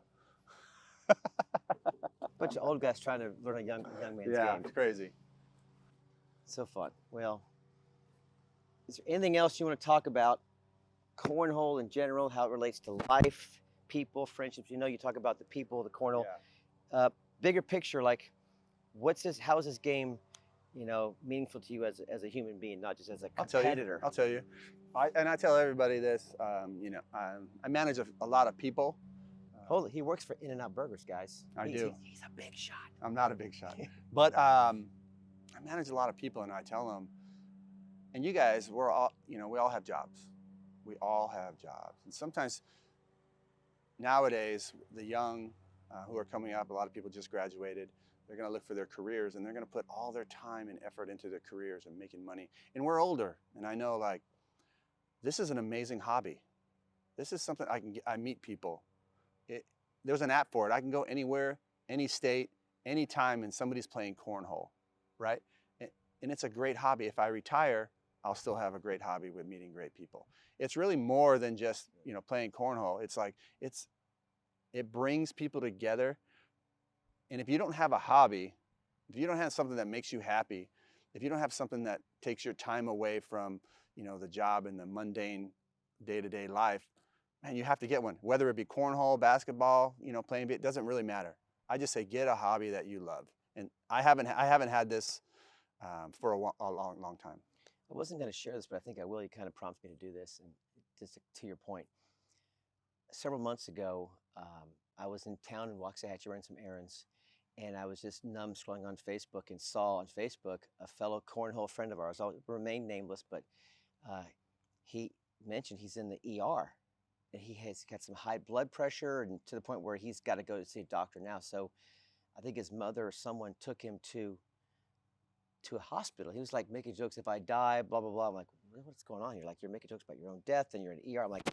Bunch of old guys trying to learn a young man's Yeah, game. it's crazy. So fun. Well, is there anything else you want to talk about cornhole in general, how it relates to life, people, friendships? You talk about the people, the cornhole. Yeah. Bigger picture, like how is this game, meaningful to you as a human being, not just as a competitor? I'll tell you. I tell everybody this. I manage a lot of people. Holy, he works for In-N-Out Burgers, guys. I do. He's a big shot. I'm not a big shot, but I manage a lot of people, and I tell them, and you guys, we're all, we all have jobs. We all have jobs, and sometimes nowadays the young who are coming up, a lot of people just graduated. They're going to look for their careers, and they're going to put all their time and effort into their careers and making money. And we're older, and I know, like, this is an amazing hobby. This is something I meet people. There's an app for it. I can go anywhere, any state, anytime, and somebody's playing cornhole, right? And it's a great hobby. If I retire, I'll still have a great hobby with meeting great people. It's really more than just, you know, playing cornhole. It's like, it brings people together. And if you don't have a hobby, if you don't have something that makes you happy, if you don't have something that takes your time away from, you know, the job and the mundane day-to-day life, man, you have to get one. Whether it be cornhole, basketball, you know, playing, it doesn't really matter. I just say get a hobby that you love. And I haven't had this for a long time. I wasn't going to share this, but I think I will. You kind of prompted me to do this. And just to your point, several months ago, I was in town in Waxahachie running some errands, and I was just numb scrolling on Facebook and saw on Facebook a fellow cornhole friend of ours. I'll remain nameless, but he mentioned he's in the ER, and he has got some high blood pressure, and to the point where he's got to go to see a doctor now. So I think his mother or someone took him to a hospital. He was like making jokes, if I die, blah, blah, blah. I'm like, what's going on here? Like, you're making jokes about your own death and you're in the ER. I'm like,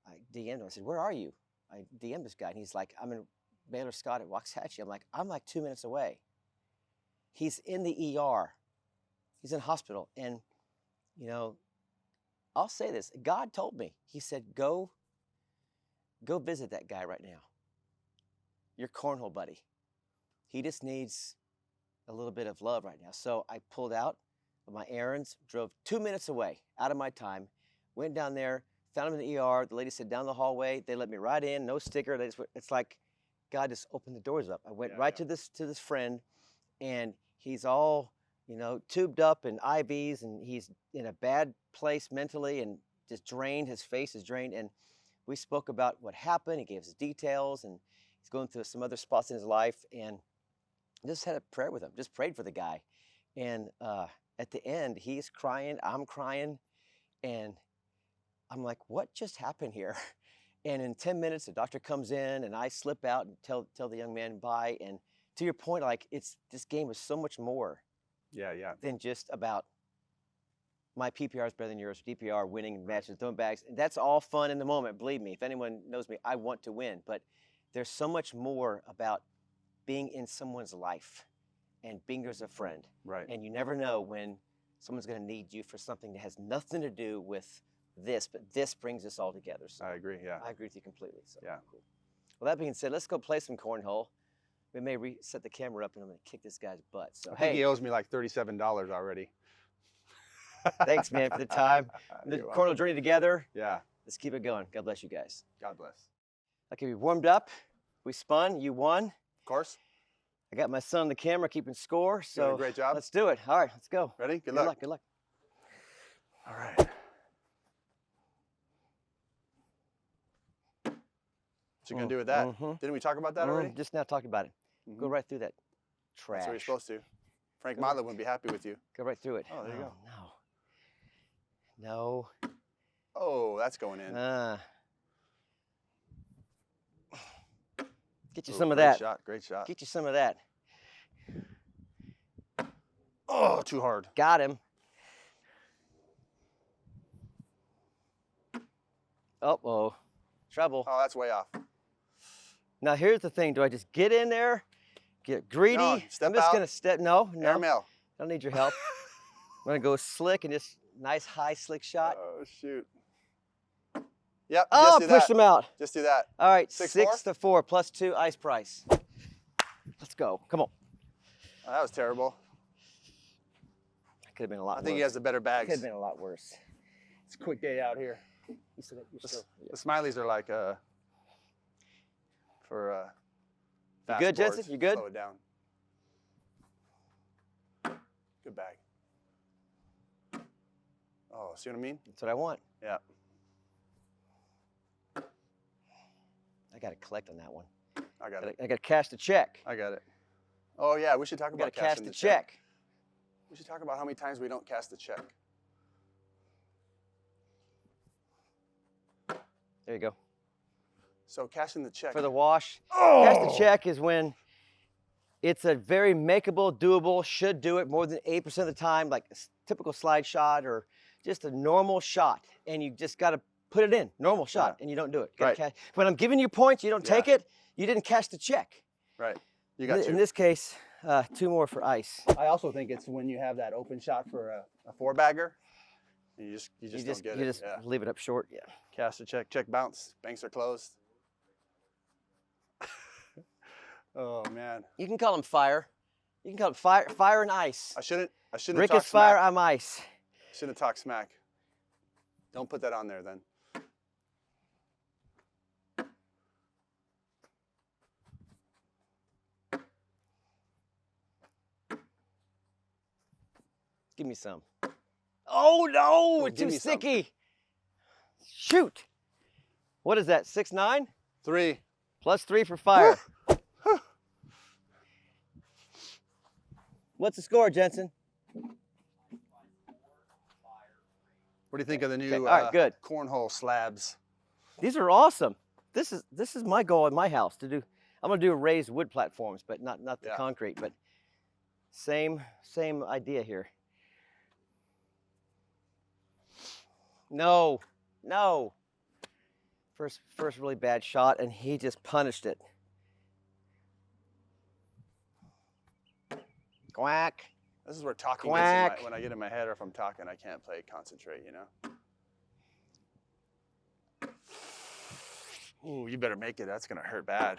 I DM'd him. I said, where are you? I DM'd this guy, and he's like, I'm in Baylor Scott at Waxahachie. I'm like 2 minutes away. He's in the ER. He's in hospital. And, you know, I'll say this. God told me. He said, go visit that guy right now. Your cornhole buddy. He just needs a little bit of love right now. So I pulled out of my errands, drove 2 minutes away, out of my time, went down there, found him in the ER. The lady said, down the hallway. They let me right in, no sticker. It's like God just opened the doors up. I went to this friend, and he's all, you know, tubed up in IVs, and he's in a bad place mentally and just drained. His face is drained. And we spoke about what happened. He gave us details, and he's going through some other spots in his life. And just had a prayer with him, just prayed for the guy. And at the end, he's crying, I'm crying, and I'm like, what just happened here? And in 10 minutes, the doctor comes in, and I slip out and tell the young man bye. And to your point, like, this game is so much more than just about my PPR is better than yours, DPR, winning matches, throwing bags. And that's all fun in the moment, believe me. If anyone knows me, I want to win. But there's so much more about being in someone's life and being there as a friend. Right. And you never know when someone's going to need you for something that has nothing to do with this, but this brings us all together. So I agree, yeah. I agree with you completely. So Yeah. Cool. Well, that being said, let's go play some cornhole. We may reset the camera up, and I'm going to kick this guy's butt. So I think he owes me like $37 already. Thanks, man, for the time. The cornhole journey together. Yeah. Let's keep it going. God bless you guys. God bless. Okay, we warmed up. We spun. You won. Of course. I got my son on the camera keeping score. So Doing a great job. Let's do it. All right, let's go. Ready? Good luck. Good luck. All right. What you gonna do with that? Didn't we talk about that already? Just now talked about it. Go right through that trash. That's what you're supposed to. Frank Motley wouldn't be happy with you. Go right through it. Oh, there you go. No. Oh, that's going in. Get you some of that. Great shot. Get you some of that. Oh, too hard. Got him. Uh-oh. Trouble. Oh, that's way off. Now, here's the thing. Do I just get in there, get greedy? No, step I'm just out. going to step. No. Airmail. I don't need your help. I'm going to go slick and just nice, high, slick shot. Oh, shoot. Yep. Oh, just do push that. them out. Just do that. All right, 6-4? 6-4 plus 2 ice price. Let's go. Come on. Oh, that was terrible. Could have been a lot worse. I think he has the better bags. Could have been a lot worse. It's a quick day out here. The Smileys are like for fast good, boards. Jensen? You good? Slow it down. Good bag. Oh, see what I mean? That's what I want. Yeah. I got to collect on that one. I got it. I got to cash the check. I got it. Oh yeah, we should talk I got about to cash cashing the the check. We should talk about how many times we don't cash the check. There you go. So cashing the check. For the wash. Oh! Cash the check is when it's a very makeable, doable, should do it more than 8% of the time, like a typical slide shot or just a normal shot, and you just got to put it in, normal shot, and you don't do it. When I'm giving you points, you don't take it, you didn't cash the check. Right. You got In this case, 2 more for ice. I also think it's when you have that open shot for a 4-bagger, you just don't get it. You just leave it up short, yeah. Cash the check, check bounce, banks are closed. Oh man. You can call them fire. You can call it fire and ice. I shouldn't Rick have is fire, smack. I'm ice. Shouldn't have talked smack. Don't put that on there then. Give me some. Oh no, it's give too me some. sticky. Shoot. What is that, 6'9"? 3. Plus 3 for fire. What's the score, Jensen? What do you think of the new all right, good. cornhole slabs? These are awesome. This is my goal in my house to do. I'm gonna do raised wood platforms, but not the concrete, but same idea here. No. First really bad shot, and he just punished it. Quack. This is where talking Quack. gets in when I get in my head, or if I'm talking, I can't concentrate, you know? Ooh, you better make it. That's gonna hurt bad.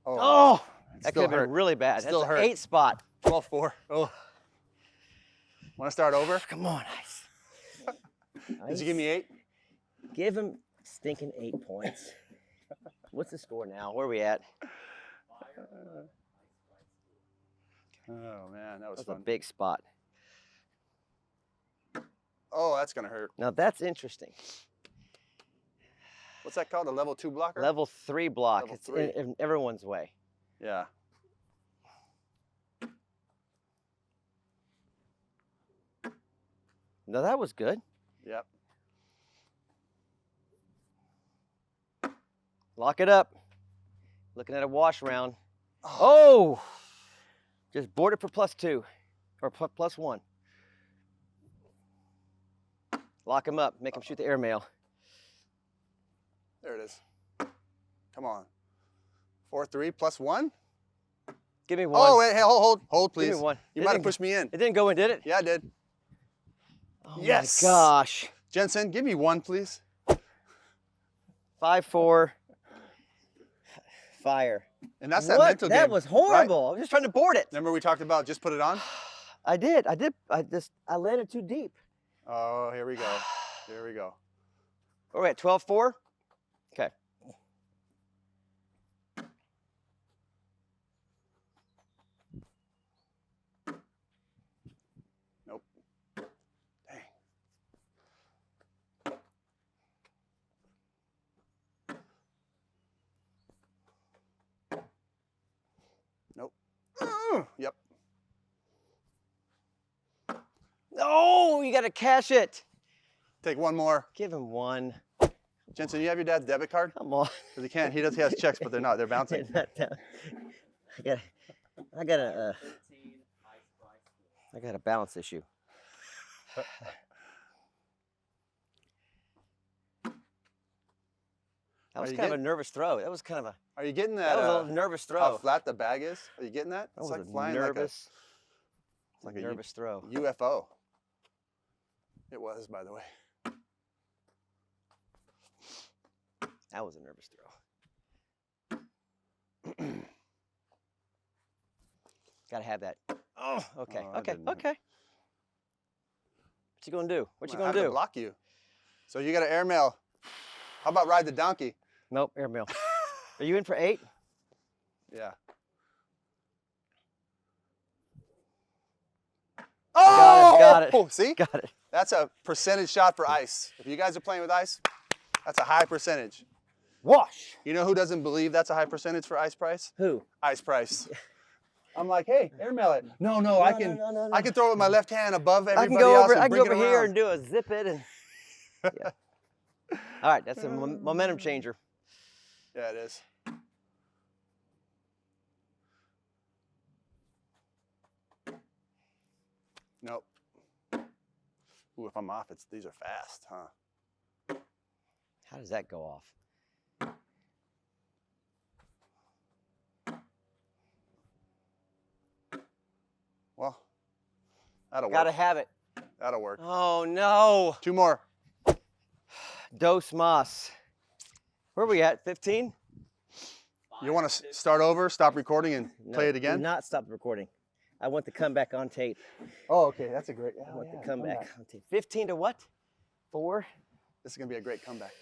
Oh, that still could have hurt. been really bad. Still That's hurt. an 8 spot. 12-4. Oh. Want to start over? Come on, Ice. Did you give me 8? Give him stinking 8 points. What's the score now? Where are we at? Oh man, that was That's fun. a big spot. Oh, that's gonna hurt. Now that's interesting. What's that called? A level 2 blocker? Level 3 block. Level It's 3. in everyone's way. Yeah. No, that was good. Yep. Lock it up. Looking at a wash round. Oh! Just board it for +2 or +1. Lock him up. Make him shoot the airmail. There it is. Come on. 4-3 +1. Give me 1. Oh wait, hey, hold, please. Give me 1. You might have pushed me in. It didn't go in, did it? Yeah, I did. Oh Yes. my gosh. Jensen, give me 1, please. 5-4. Fire. And that's that What? mental game. That was horrible. I was just trying to board it. Remember we talked about just put it on? I did. I landed too deep. Oh, here we go. Here we go. Where are we at? 12-4? Okay. Nope. Dang. Nope. Yep. Oh, you got to cash it. Take 1 more. Give him 1. Jensen, you have your dad's debit card? Come on. Because he can't. He has checks, but they're not. They're bouncing. I got a balance issue. That was kind of a nervous throw. That was kind of a. Are you getting That that? was a nervous throw. How flat the bag is? Are you getting that? That It's was like a flying nervous, like a nervous throw. UFO. It was, by the way. That was a nervous throw. Gotta have that. Oh, okay, Oh, I okay, didn't. okay. What you gonna do? What you I gonna have to do? block you. So you got to airmail. How about ride the donkey? Nope, airmail. Are you in for 8? Yeah. Got it. Oh, see? Got it. That's a percentage shot for ice. If you guys are playing with ice, that's a high percentage. Wash. You know who doesn't believe that's a high percentage for ice price? Who? Ice price. I'm like, hey, airmail it. No, I can no. I can throw it with my left hand above I everybody can go else over. and I can bring go it over here around. and do a zip it and. Yeah. All right, that's a momentum changer. Yeah, it is. Nope. Ooh, Ooh, if I'm off, these are fast, huh? How does that go off? Well, that'll Gotta work. have it. That'll work. Oh no. 2 more. Dos mas. Where are we at? 15? You want to start over, stop recording, and play it Do again? not stop the recording. I want the comeback on tape. Oh, okay. That's a great. I want the comeback on tape. 15 to what? 4? This is going to be a great comeback.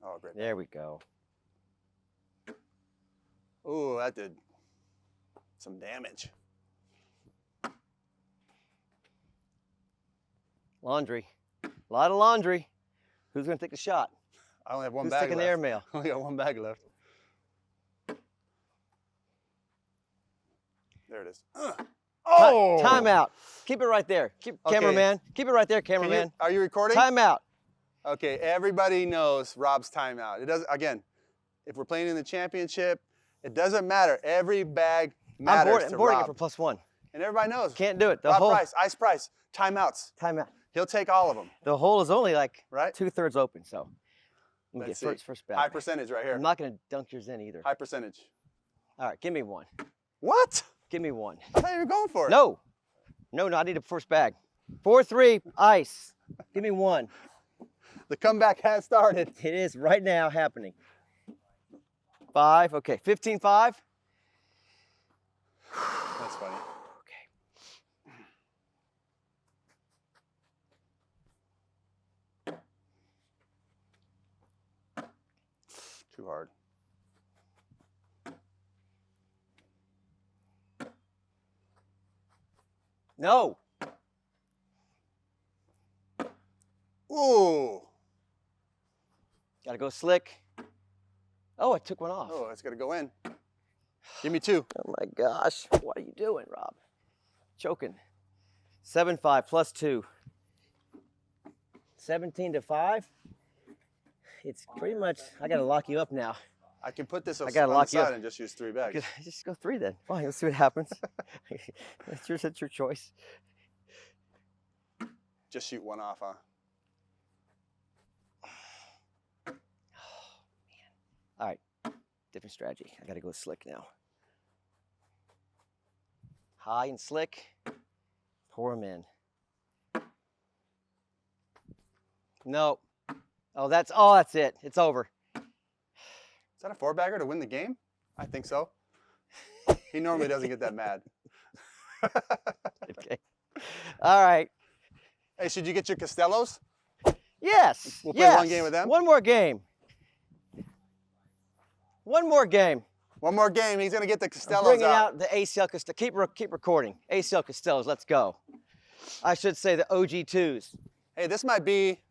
Oh, great. There we go. Ooh, that did some damage. Laundry. A lot of laundry. Who's going to take the shot? I only have one Who's bag taking left. the airmail? I only got 1 bag left. There it is. Oh! Time out. Keep it right there. Okay. Cameraman. Keep it right there, cameraman. Are you recording? Time out. Okay, everybody knows Rob's timeout. It doesn't. Again, if we're playing in the championship, it doesn't matter. Every bag matters I'm boarding it Rob. for +1. And everybody knows. Can't do it. The Rob hole. Price, Ice Price, timeouts. Time out. He'll take all of them. The hole is only like Right? 2/3 open, so I'm gonna Let's get see. first bag. High percentage right here. I'm not gonna dunk yours in either. High percentage. All right, give me one. What? Give me one. I thought you were going for it. No. No, I need a first bag. 4-3, ice. Give me one. The comeback has started. It is right now happening. 5, okay, 15-5. That's funny. Too hard. No. Ooh. Gotta go slick. Oh, I took one off. Oh, it's gonna go in. Give me 2. Oh my gosh. What are you doing, Rob? Choking. 7-5 +2. 17-5. It's pretty much, I gotta lock you up now. I can put this on gotta the lock you side up. and just use 3 bags. Just go 3 then. Fine, let's see what happens. That's your choice. Just shoot 1 off, huh? All right, different strategy. I gotta go slick now. High and slick, pour them in. No. Oh, that's it. It's over. Is that a 4-bagger to win the game? I think so. He normally doesn't get that mad. Okay. All right. Hey, should you get your Costellos? Yes. We'll play yes. one game with them? One more game. One more game. One more game. He's going to get the I'm Costellos bringing out. out the ACL Costello. Keep recording. ACL Costellos. Let's go. I should say the OG2s. Hey, this might be,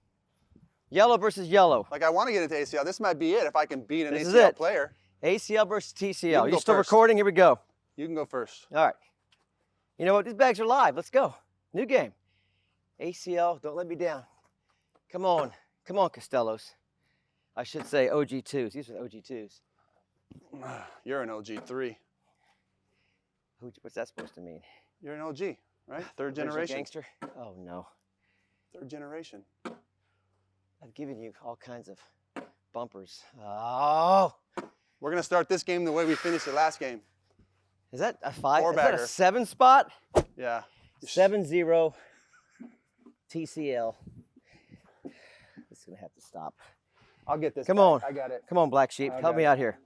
Yellow versus yellow. like I want to get into ACL. This might be it if I can beat an This is ACL it. player. ACL versus TCL. can You go still first. recording? Here we go. You can go first. All right. You know what? These bags are live. Let's go. New game. ACL, don't let me down. Come on. Come on, Costellos. I should say OG2s. These are the OG2s. You're an OG3. What's that supposed to mean? You're an OG, right? Third Original generation. Gangster? Oh, no. 3rd generation. I've given you all kinds of bumpers. Oh. We're going to start this game the way we finished the last game. Is that a 5? Is that Four-bagger. a 7 spot? Yeah. 7-0 TCL. This is going to have to stop. I'll get this. Come back. on. I got it. Come on, Black Sheep. I Help got me it. out here.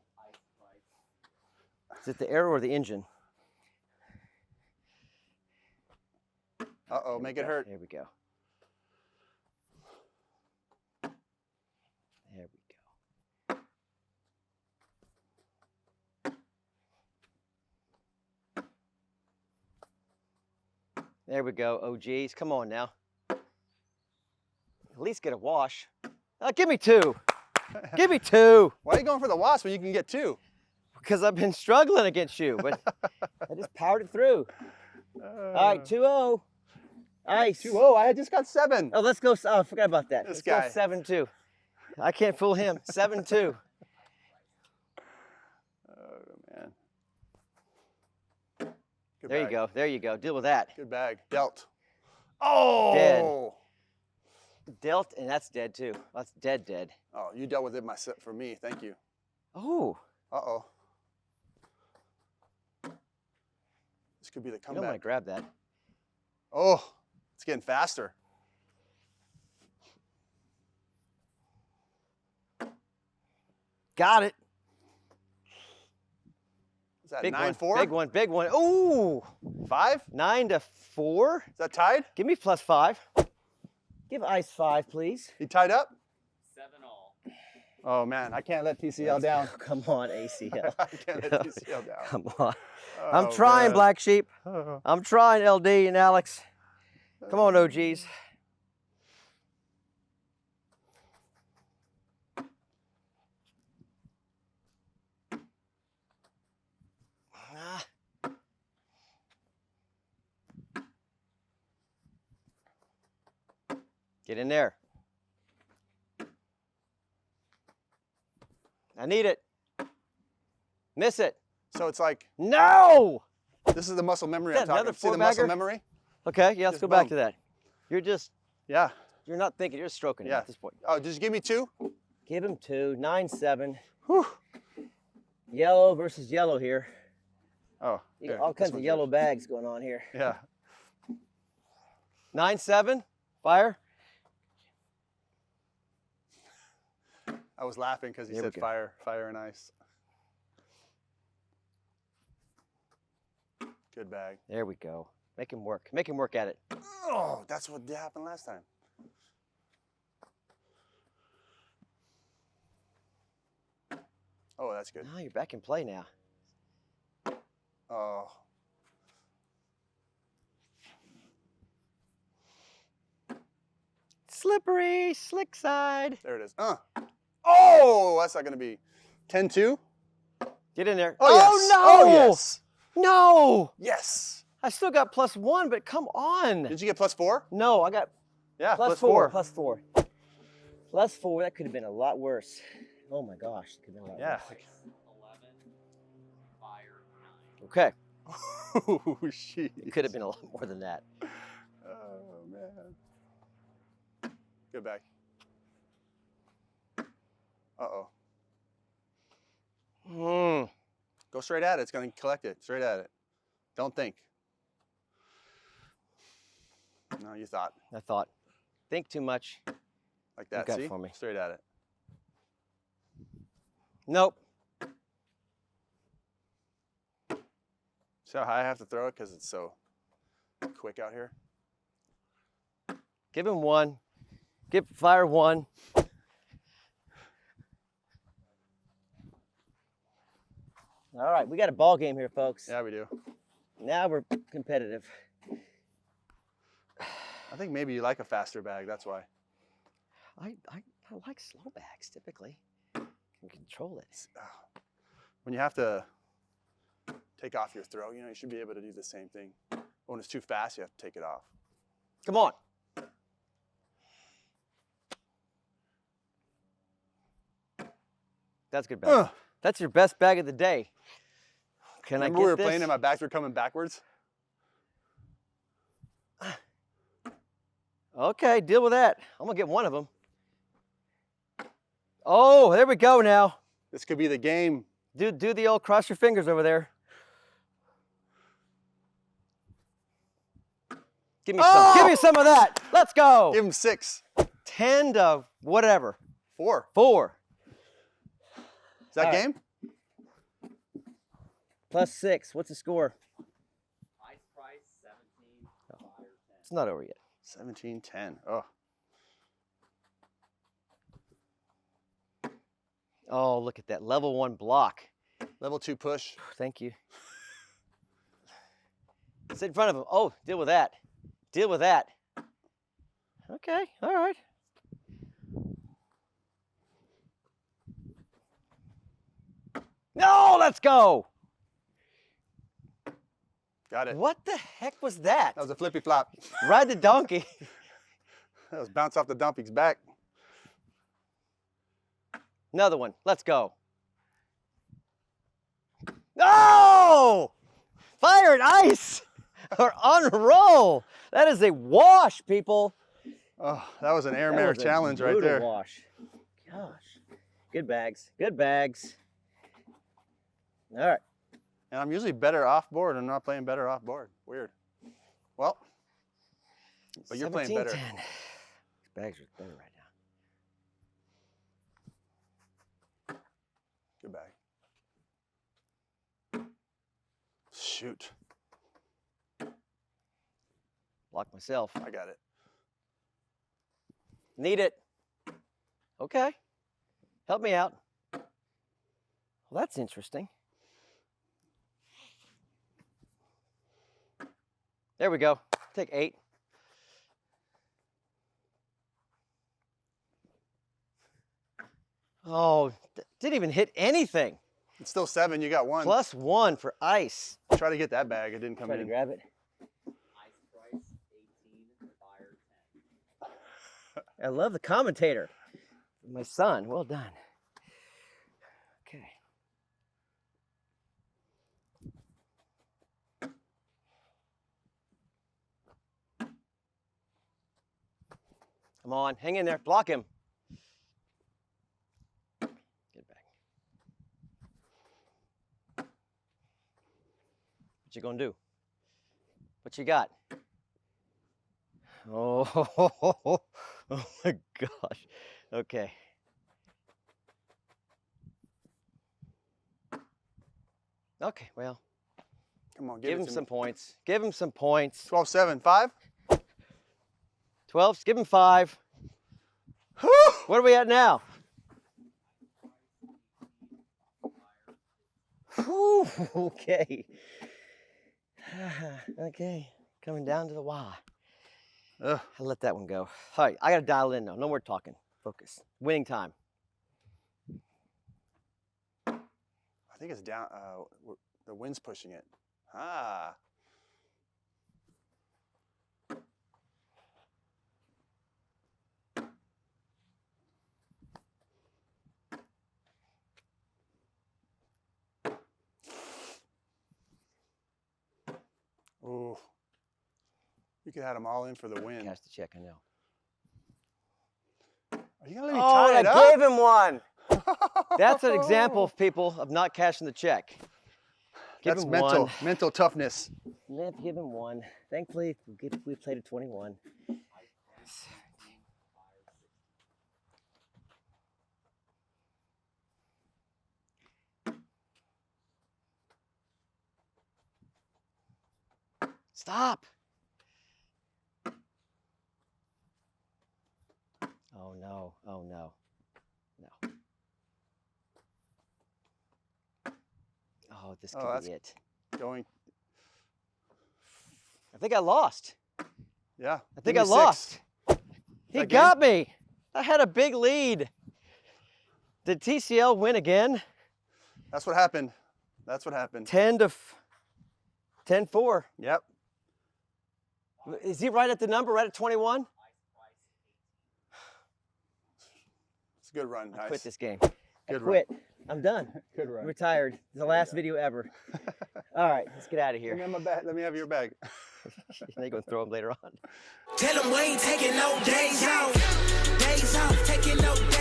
Is it the arrow or the engine? Uh-oh, make it hurt. There we go. There we go. There we go, OGs. Come on now. At least get a wash. Give me 2. Give me 2. Why are you going for the wasp when you can get 2? Because I've been struggling against you, but I just powered it through. All right, 2-0. Ice. 2-0. I just got 7. Oh, let's go. Oh, I forgot about that. This Let's guy. go 7-2. I can't fool him. 7-2. Good There you bag. go. There you go. Deal with that. Good bag. Dealt. Oh! Dealt, and that's dead too. That's dead. Oh, you dealt with it for me. Thank you. Oh. Uh-oh. This could be the You don't want to comeback. grab that. Oh, it's getting faster. Got it. Is that Big 9-4? one. Big one. Big one. Ooh. 5? 9-4. Is that tied? Give me +5. Give Ice 5, please. He tied up? 7-all. Oh man, I can't let TCL down. Come on, ACL. I can't let TCL down. Come on. Oh, I'm trying, man. Black Sheep. Oh. I'm trying, LD and Alex. Come on, OGs. Ah. Get in there. I need it. Miss it. So it's like, No! this is the muscle memory Is I'm that talking another about. See the muscle four-bagger? memory? Okay, yeah, let's Just go back boom. to that. Yeah. You're not thinking, you're just stroking it Yeah. at this point. Oh, just give me 2? Give him 2, 9-7. Whew. Yellow versus yellow here. Oh, You got here, all this kinds of one's yellow yours. bags going on here. Yeah. 9-7, fire. I was laughing because he There we said go. fire and ice. Good bag. There we go. Make him work. Make him work at it. Oh, that's what happened last time. Oh, that's good. Now you're back in play now. Oh. Slippery, slick side. There it is. Oh, that's not going to be 10-2. Get in there. Oh, yes. no! Oh, yes. No! Yes. I still got +1, but come on. Did you get +4? No, I got Yeah, +4. +4. +4. That could have been a lot worse. Oh my gosh, it could have been a lot Yeah. worse. 11, fire 9. Okay, Oh, shit. it could have been a lot more than that. Oh, man. Good bag. Uh-oh. Hmm. Go straight at it. It's going to collect it. Straight at it. Don't think. No, you thought. I thought, think too much. Like that. got it See? for me. Straight at it. Nope. See how high I have to throw it because it's so quick out here? Give him 1. Give fire 1. All right, we got a ball game here, folks. Yeah, we do. Now we're competitive. I think maybe you like a faster bag. That's why. I like slow bags typically. Can control it. When you have to take off your throw, you know, you should be able to do the same thing. But when it's too fast, you have to take it off. Come on. That's a good bag. That's your best bag of the day. Can Remember I get we were this? playing and my bags were coming backwards? Okay, deal with that. I'm gonna get one of them. Oh, there we go now. This could be the game. Do the old cross your fingers over there. Give me some. Give me some of that. Let's go. Give him 6. 10 to whatever. 4. 4 Is that All right. game? plus 6. What's the score? Ice price 17, fire 10. It's not over yet. 17-10. Oh. Oh, look at that level 1 block. Level 2 push. Thank you. Sit in front of him. Oh, deal with that. Deal with that. Okay, all right. No, let's go. Got it. What the heck was that? That was a flippy flop. Ride the donkey. That was bounce off the dumpy's back. Another one. Let's go. No! Fire and ice are on a roll. That is a wash, people. Oh, that was an air That mare was a challenge right brutal there. Wash. Gosh. Good bags. Good bags. All right. And I'm usually better off board. I'm not playing better off board. Weird. Well, but you're playing better. 17-10. These bags are better right now. Good bag. Shoot. Block myself. I got it. Need it. Okay. Help me out. Well, that's interesting. There we go. Take 8. Oh, didn't even hit anything. It's still 7. You got 1. +1 for ice. Try to get that bag. It didn't come Try to in. grab it. Ice price 18, fire 10. I love the commentator. My son, well done. Okay. Come on, hang in there, block him. Get back. What you gonna do? What you got? Oh, oh my gosh. Okay. Okay, well, Come on, give it him to some me. points. Give him some points. 12-7. 5? 12, give him 5. What are we at now? Whew, okay. Okay, coming down to the wire. Ugh. I'll let that one go. All right, I gotta dial in now. No more talking. Focus. Winning time. I think it's down. The wind's pushing it. Ah. Ooh. You could have them all in for the win. Cash the check, I know. Are you gonna let me Oh, tie I it up? gave him one. That's an example of people of not cashing the check. Give That's him mental, one. mental toughness. Let's give him one. Thankfully, we played a 21. Stop. Oh no, oh no, no. Oh, this Oh, could that's- be it. Going. I think I lost. Yeah. I think give I me 6. lost. He Again? got me. I had a big lead. Did TCL win again? That's what happened. That's what happened. 10-4. Yep. Is he right at the number, right at 21? It's a good run. I Nice. quit this game. I Good quit. I'm done. Good run. Retired. It's the last video ever. All right, let's get out of Let me here. have my bag. Let me have your bag. They're going to throw them later on. Tell them we ain't taking no days off. Days off, taking no days